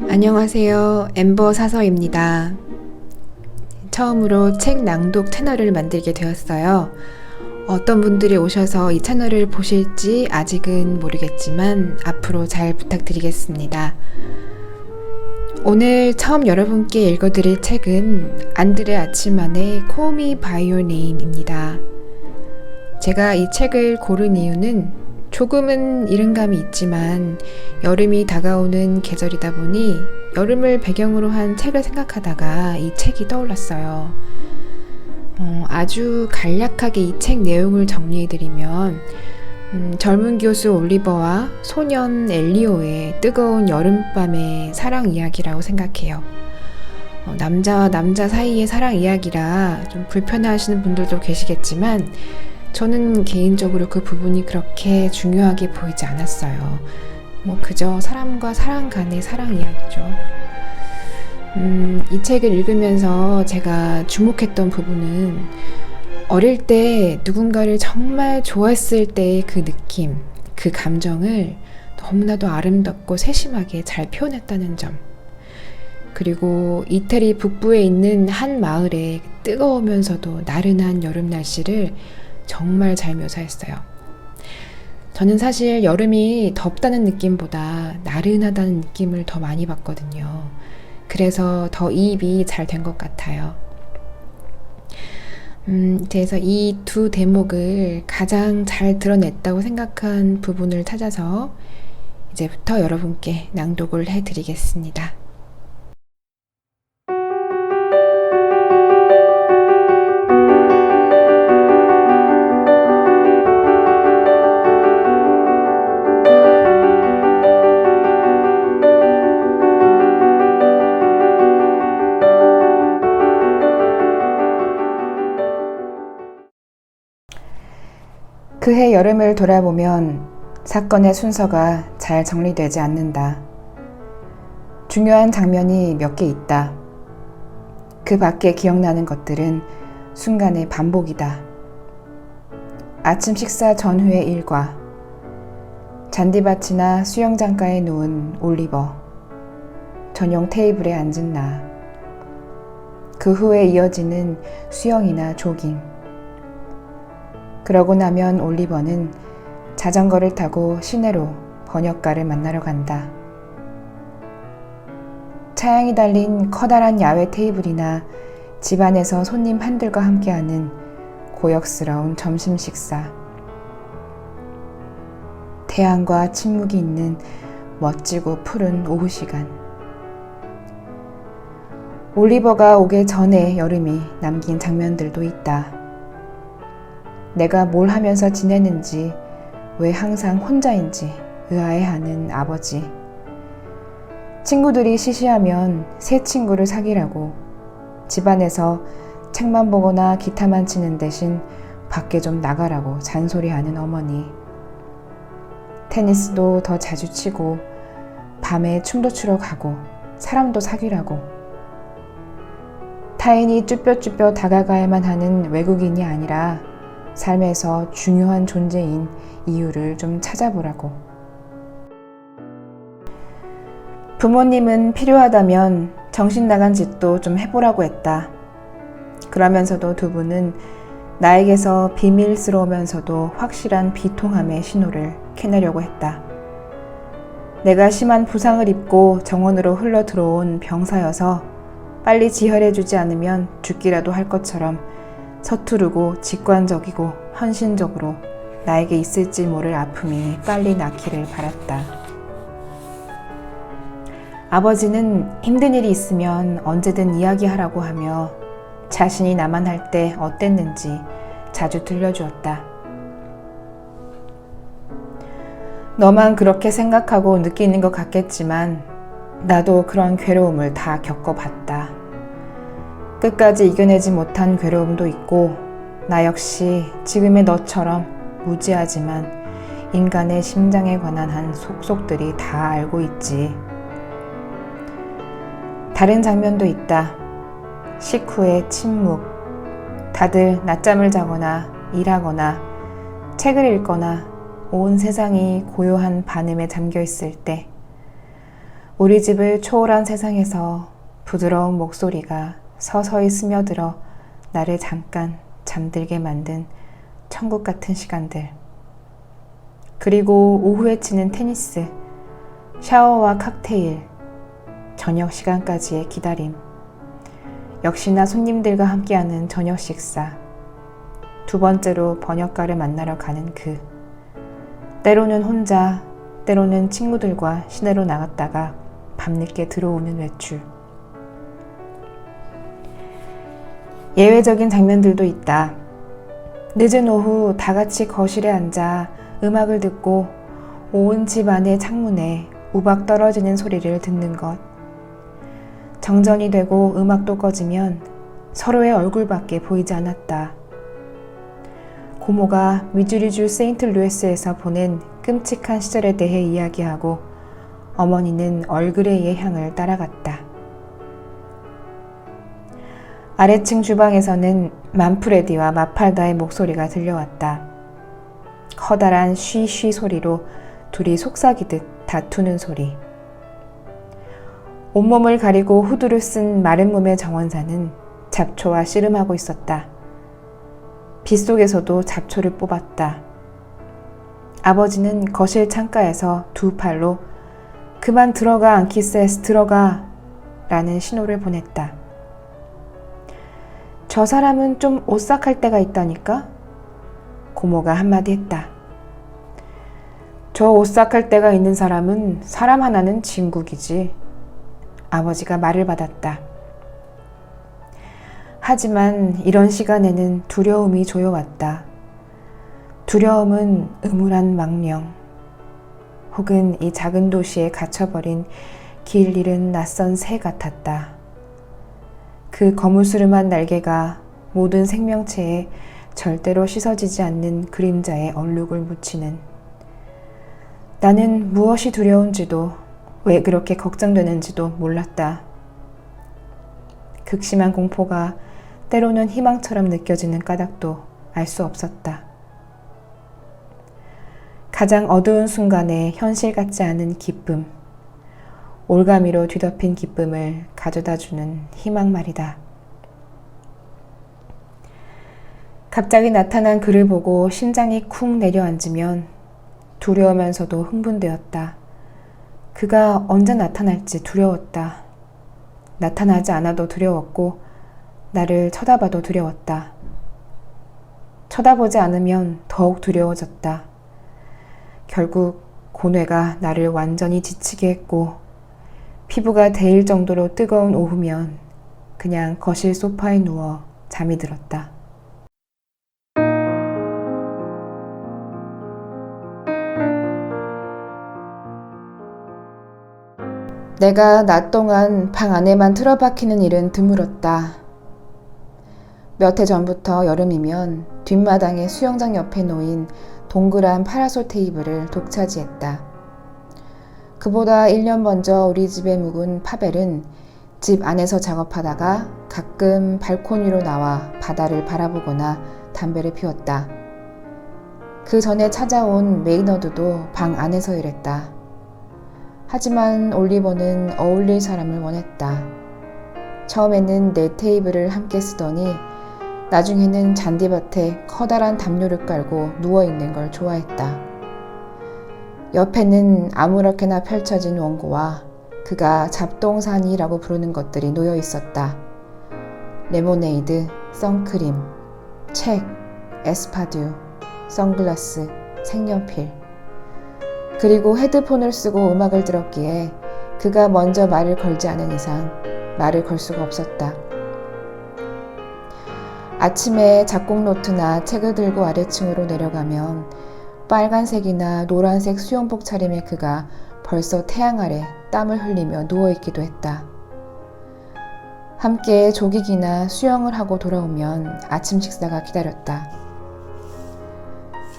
안녕하세요. 엠버 사서입니다. 처음으로 책 낭독 채널을 만들게 되었어요. 어떤 분들이 오셔서 이 채널을 보실지 아직은 모르겠지만 앞으로 잘 부탁드리겠습니다. 오늘 처음 여러분께 읽어드릴 책은 안드레 아치만의 Call Me By Your Name입니다. 제가 이 책을 고른 이유는 조금은 이른감이 있지만 여름이 다가오는 계절이다 보니 여름을 배경으로 한 책을 생각하다가 이 책이 떠올랐어요. 아주 간략하게 이 책 내용을 정리해드리면 젊은 교수 올리버와 소년 엘리오의 뜨거운 여름밤의 사랑 이야기라고 생각해요. 남자와 남자 사이의 사랑 이야기라 좀 불편해하시는 분들도 계시겠지만 저는 개인적으로 그 부분이 그렇게 중요하게 보이지 않았어요. 그저 사람과 사람 간의 사랑 이야기죠. 이 책을 읽으면서 제가 주목했던 부분은 어릴 때 누군가를 정말 좋아했을 때의 그 느낌, 그 감정을 너무나도 아름답고 세심하게 잘 표현했다는 점. 그리고 이태리 북부에 있는 한 마을의 뜨거우면서도 나른한 여름 날씨를 정말 잘 묘사했어요. 저는 사실 여름이 덥다는 느낌보다 나른하다는 느낌을 더 많이 받거든요. 그래서 더 이입이 잘 된 것 같아요. 그래서 이 두 대목을 가장 잘 드러냈다고 생각한 부분을 찾아서 이제부터 여러분께 낭독을 해드리겠습니다. 그해 여름을 돌아보면 사건의 순서가 잘 정리되지 않는다. 중요한 장면이 몇 개 있다. 그 밖에 기억나는 것들은 순간의 반복이다. 아침 식사 전후의 일과, 잔디밭이나 수영장가에 누운 올리버, 전용 테이블에 앉은 나, 그 후에 이어지는 수영이나 조깅. 그러고 나면 올리버는 자전거를 타고 시내로 번역가를 만나러 간다. 차양이 달린 커다란 야외 테이블이나 집안에서 손님 한들과 함께하는 고역스러운 점심 식사. 태양과 침묵이 있는 멋지고 푸른 오후 시간. 올리버가 오기 전에 여름이 남긴 장면들도 있다. 내가 뭘 하면서 지내는지, 왜 항상 혼자인지 의아해하는 아버지. 친구들이 시시하면 새 친구를 사귀라고 집안에서 책만 보거나 기타만 치는 대신 밖에 좀 나가라고 잔소리하는 어머니. 테니스도 더 자주 치고 밤에 춤도 추러 가고 사람도 사귀라고. 타인이 쭈뼛쭈뼛 다가가야만 하는 외국인이 아니라 삶에서 중요한 존재인 이유를 좀 찾아보라고. 부모님은 필요하다면 정신 나간 짓도 좀 해보라고 했다. 그러면서도 두 분은 나에게서 비밀스러우면서도 확실한 비통함의 신호를 캐내려고 했다. 내가 심한 부상을 입고 정원으로 흘러 들어온 병사여서 빨리 지혈해주지 않으면 죽기라도 할 것처럼 서투르고 직관적이고 헌신적으로 나에게 있을지 모를 아픔이 빨리 낫기를 바랐다. 아버지는 힘든 일이 있으면 언제든 이야기하라고 하며 자신이 나만 할 때 어땠는지 자주 들려주었다. 너만 그렇게 생각하고 느끼는 것 같겠지만 나도 그런 괴로움을 다 겪어봤다. 끝까지 이겨내지 못한 괴로움도 있고 나 역시 지금의 너처럼 무지하지만 인간의 심장에 관한 한 속속들이 다 알고 있지. 다른 장면도 있다. 식후의 침묵. 다들 낮잠을 자거나 일하거나 책을 읽거나 온 세상이 고요한 반음에 잠겨 있을 때 우리 집을 초월한 세상에서 부드러운 목소리가 서서히 스며들어 나를 잠깐 잠들게 만든 천국 같은 시간들. 그리고 오후에 치는 테니스, 샤워와 칵테일, 저녁 시간까지의 기다림. 역시나 손님들과 함께하는 저녁 식사. 두 번째로 번역가를 만나러 가는 때로는 혼자, 때로는 친구들과 시내로 나갔다가 밤늦게 들어오는 외출. 예외적인 장면들도 있다. 늦은 오후 다 같이 거실에 앉아 음악을 듣고 온 집 안의 창문에 우박 떨어지는 소리를 듣는 것. 정전이 되고 음악도 꺼지면 서로의 얼굴밖에 보이지 않았다. 고모가 미주리주 세인트루이스에서 보낸 끔찍한 시절에 대해 이야기하고 어머니는 얼그레이의 향을 따라갔다. 아래층 주방에서는 만프레디와 마팔다의 목소리가 들려왔다. 커다란 쉬쉬 소리로 둘이 속삭이듯 다투는 소리. 온몸을 가리고 후드를 쓴 마른 몸의 정원사는 잡초와 씨름하고 있었다. 빗속에서도 잡초를 뽑았다. 아버지는 거실 창가에서 두 팔로 그만 들어가 앙키세스 들어가 라는 신호를 보냈다. 저 사람은 좀 오싹할 때가 있다니까? 고모가 한마디 했다. 저 오싹할 때가 있는 사람은 사람 하나는 진국이지. 아버지가 말을 받았다. 하지만 이런 시간에는 두려움이 조여왔다. 두려움은 음울한 망령, 혹은 이 작은 도시에 갇혀버린 길 잃은 낯선 새 같았다. 그 거무스름한 날개가 모든 생명체에 절대로 씻어지지 않는 그림자의 얼룩을 묻히는. 나는 무엇이 두려운지도 왜 그렇게 걱정되는지도 몰랐다. 극심한 공포가 때로는 희망처럼 느껴지는 까닭도 알 수 없었다. 가장 어두운 순간에 현실 같지 않은 기쁨, 올가미로 뒤덮인 기쁨을 가져다주는 희망 말이다. 갑자기 나타난 그를 보고 심장이 쿵 내려앉으면 두려우면서도 흥분되었다. 그가 언제 나타날지 두려웠다. 나타나지 않아도 두려웠고 나를 쳐다봐도 두려웠다. 쳐다보지 않으면 더욱 두려워졌다. 결국 고뇌가 나를 완전히 지치게 했고 피부가 데일 정도로 뜨거운 오후면 그냥 거실 소파에 누워 잠이 들었다. 내가 낮 동안 방 안에만 틀어박히는 일은 드물었다. 몇 해 전부터 여름이면 뒷마당의 수영장 옆에 놓인 동그란 파라솔 테이블을 독차지했다. 그보다 1년 먼저 우리 집에 묵은 파벨은 집 안에서 작업하다가 가끔 발코니로 나와 바다를 바라보거나 담배를 피웠다. 그 전에 찾아온 메이너드도 방 안에서 일했다. 하지만 올리버는 어울릴 사람을 원했다. 처음에는 내 테이블을 함께 쓰더니 나중에는 잔디밭에 커다란 담요를 깔고 누워있는 걸 좋아했다. 옆에는 아무렇게나 펼쳐진 원고와 그가 잡동사니라고 부르는 것들이 놓여 있었다. 레모네이드, 선크림, 책, 에스파듀, 선글라스, 색연필. 그리고 헤드폰을 쓰고 음악을 들었기에 그가 먼저 말을 걸지 않은 이상 말을 걸 수가 없었다. 아침에 작곡 노트나 책을 들고 아래층으로 내려가면 빨간색이나 노란색 수영복 차림의 그가 벌써 태양 아래 땀을 흘리며 누워있기도 했다. 함께 조깅이나 수영을 하고 돌아오면 아침 식사가 기다렸다.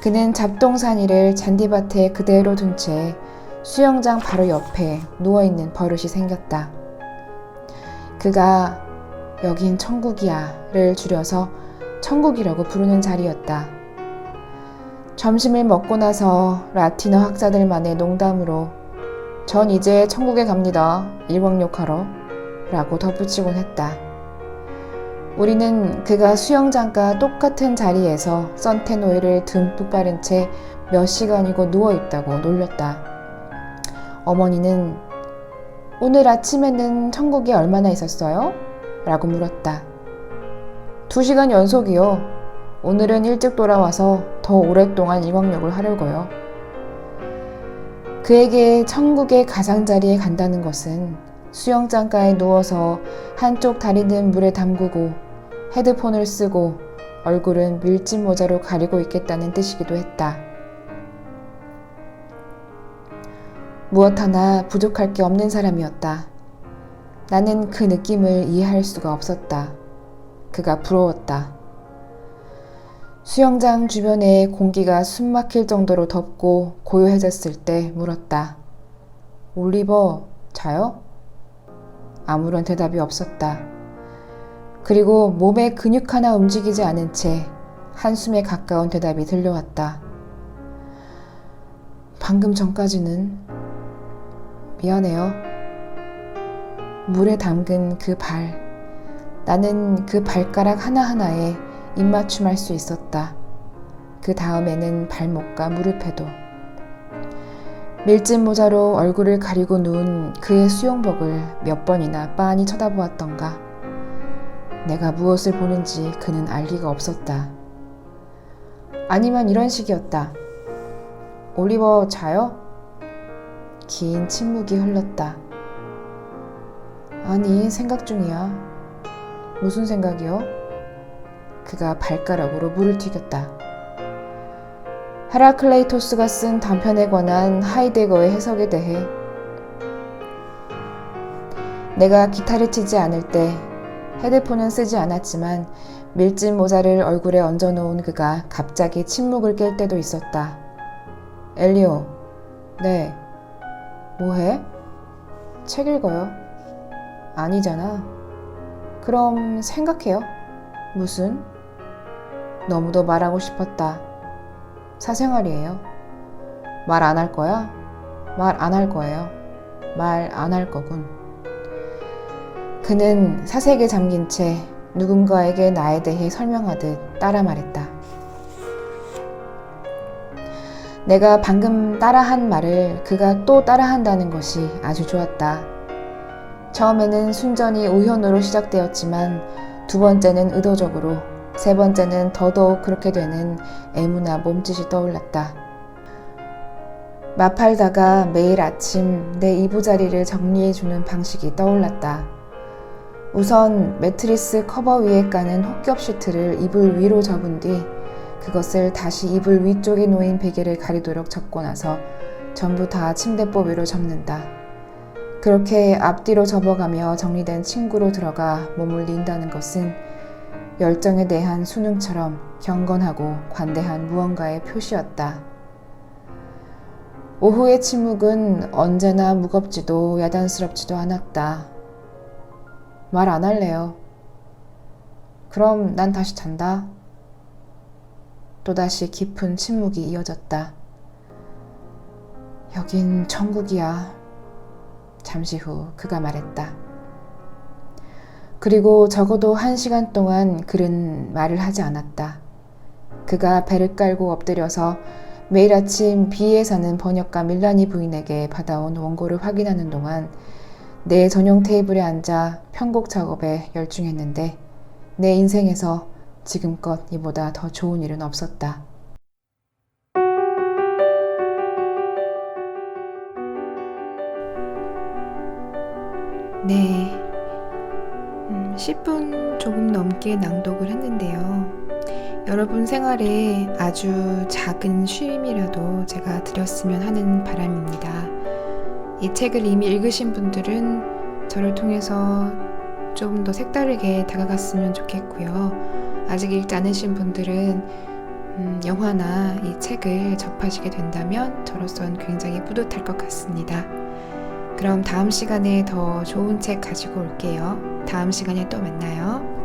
그는 잡동사니를 잔디밭에 그대로 둔 채 수영장 바로 옆에 누워있는 버릇이 생겼다. 그가 여긴 천국이야를 줄여서 천국이라고 부르는 자리였다. 점심을 먹고 나서 라틴어 학자들만의 농담으로 전 이제 천국에 갑니다. 일광욕하러. 라고 덧붙이곤 했다. 우리는 그가 수영장과 똑같은 자리에서 선텐 오일을 듬뿍 바른 채 몇 시간이고 누워있다고 놀렸다. 어머니는 오늘 아침에는 천국에 얼마나 있었어요? 라고 물었다. 2시간 연속이요. 오늘은 일찍 돌아와서 더 오랫동안 일광욕을 하려고요. 그에게 천국의 가장자리에 간다는 것은 수영장가에 누워서 한쪽 다리는 물에 담그고 헤드폰을 쓰고 얼굴은 밀짚 모자로 가리고 있겠다는 뜻이기도 했다. 무엇 하나 부족할 게 없는 사람이었다. 나는 그 느낌을 이해할 수가 없었다. 그가 부러웠다. 수영장 주변에 공기가 숨막힐 정도로 덥고 고요해졌을 때 물었다. 올리버, 자요? 아무런 대답이 없었다. 그리고 몸의 근육 하나 움직이지 않은 채 한숨에 가까운 대답이 들려왔다. 방금 전까지는 미안해요. 물에 담근 그 발. 나는 그 발가락 하나하나에 입맞춤할 수 있었다. 그 다음에는 발목과 무릎에도. 밀짚 모자로 얼굴을 가리고 누운 그의 수영복을 몇 번이나 빤히 쳐다보았던가. 내가 무엇을 보는지 그는 알 리가 없었다. 아니면 이런 식이었다. 올리버 자요? 긴 침묵이 흘렀다. 아니, 생각 중이야. 무슨 생각이요? 그가 발가락으로 물을 튀겼다. 헤라클레이토스가 쓴 단편에 관한 하이데거의 해석에 대해. 내가 기타를 치지 않을 때 헤드폰은 쓰지 않았지만 밀짚 모자를 얼굴에 얹어놓은 그가 갑자기 침묵을 깰 때도 있었다. 엘리오. 네. 뭐해? 책 읽어요. 아니잖아. 그럼 생각해요. 무슨? 너무도 말하고 싶었다. 사생활이에요. 말 안 할 거야? 말 안 할 거예요. 말 안 할 거군. 그는 사색에 잠긴 채 누군가에게 나에 대해 설명하듯 따라 말했다. 내가 방금 따라한 말을 그가 또 따라한다는 것이 아주 좋았다. 처음에는 순전히 우연으로 시작되었지만 2번째는 의도적으로, 3번째는 더더욱 그렇게 되는 애무나 몸짓이 떠올랐다. 마팔다가 매일 아침 내 이부자리를 정리해주는 방식이 떠올랐다. 우선 매트리스 커버 위에 까는 혹겹 시트를 이불 위로 접은 뒤 그것을 다시 이불 위쪽에 놓인 베개를 가리도록 접고 나서 전부 다 침대법 위로 접는다. 그렇게 앞뒤로 접어가며 정리된 침구로 들어가 몸을 린다는 것은 열정에 대한 수능처럼 경건하고 관대한 무언가의 표시였다. 오후의 침묵은 언제나 무겁지도 야단스럽지도 않았다. 말 안 할래요. 그럼 난 다시 잔다. 또다시 깊은 침묵이 이어졌다. 여긴 천국이야. 잠시 후 그가 말했다. 그리고 적어도 1시간 동안 그는 말을 하지 않았다. 그가 배를 깔고 엎드려서 매일 아침 비에 사는 번역가 밀라니 부인에게 받아온 원고를 확인하는 동안 내 전용 테이블에 앉아 편곡 작업에 열중했는데 내 인생에서 지금껏 이보다 더 좋은 일은 없었다. 네, 10분 조금 넘게 낭독을 했는데요. 여러분 생활에 아주 작은 쉼이라도 제가 드렸으면 하는 바람입니다. 이 책을 이미 읽으신 분들은 저를 통해서 조금 더 색다르게 다가갔으면 좋겠고요. 아직 읽지 않으신 분들은 영화나 이 책을 접하시게 된다면 저로서는 굉장히 뿌듯할 것 같습니다. 그럼 다음 시간에 더 좋은 책 가지고 올게요. 다음 시간에 또 만나요.